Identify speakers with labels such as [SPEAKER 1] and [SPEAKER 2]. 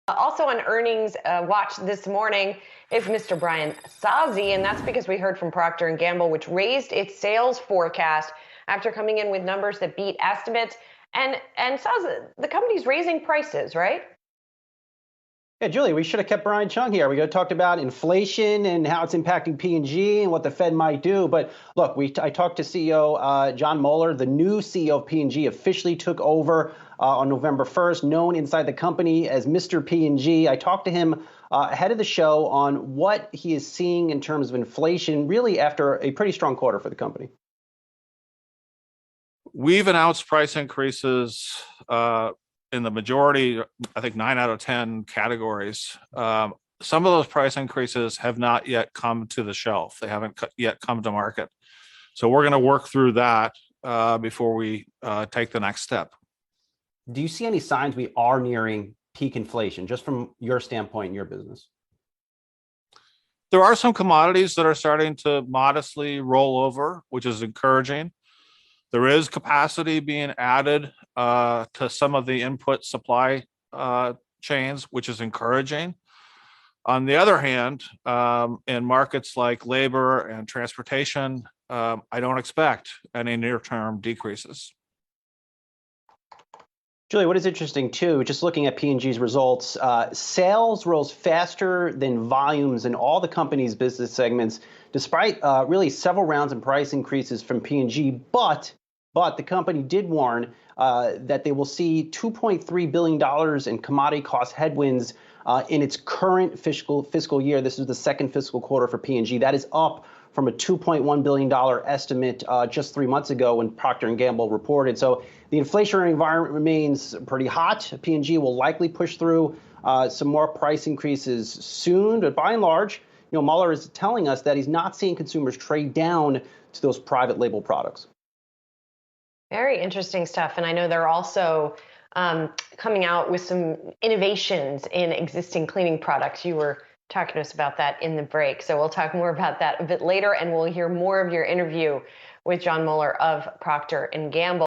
[SPEAKER 1] Also on earnings watch this morning is Mr. Brian Sozzi, and that's because we heard from Procter Gamble, which raised its sales forecast after coming in with numbers that beat estimates. And Sozzi, the company's raising prices, right?
[SPEAKER 2] Yeah, Julie, we should have kept Brian Chung here. We talked about inflation and how it's impacting P&G and what the Fed might do. But look, I talked to CEO John Moeller. The new CEO of P&G officially took over on November 1st, known inside the company as Mr. P&G. I talked to him ahead of the show on what he is seeing in terms of inflation, really after a pretty strong quarter for the company.
[SPEAKER 3] We've announced price increases in the majority, I think 9 out of 10 categories. Some of those price increases have not yet come to the shelf. They haven't yet come to market. So we're going to work through that before we take the next step.
[SPEAKER 2] Do you see any signs we are nearing peak inflation, just from your standpoint in your business?
[SPEAKER 3] There are some commodities that are starting to modestly roll over, which is encouraging. There is capacity being added to some of the input supply chains, which is encouraging. On the other hand, in markets like labor and transportation, I don't expect any near-term decreases.
[SPEAKER 2] Julie, what is interesting too, just looking at P&G's results, sales rose faster than volumes in all the company's business segments, despite really several rounds of price increases from P&G. But the company did warn that they will see $2.3 billion in commodity cost headwinds in its current fiscal year. This is the second fiscal quarter for P&G. That is up from a $2.1 billion estimate just 3 months ago when Procter Gamble reported. So the inflationary environment remains pretty hot. P&G will likely push through some more price increases soon. But by and large, Mueller is telling us that he's not seeing consumers trade down to those private label products.
[SPEAKER 1] Very interesting stuff. And I know they're also coming out with some innovations in existing cleaning products. You were talking to us about that in the break. So we'll talk more about that a bit later, and we'll hear more of your interview with John Mueller of Procter & Gamble.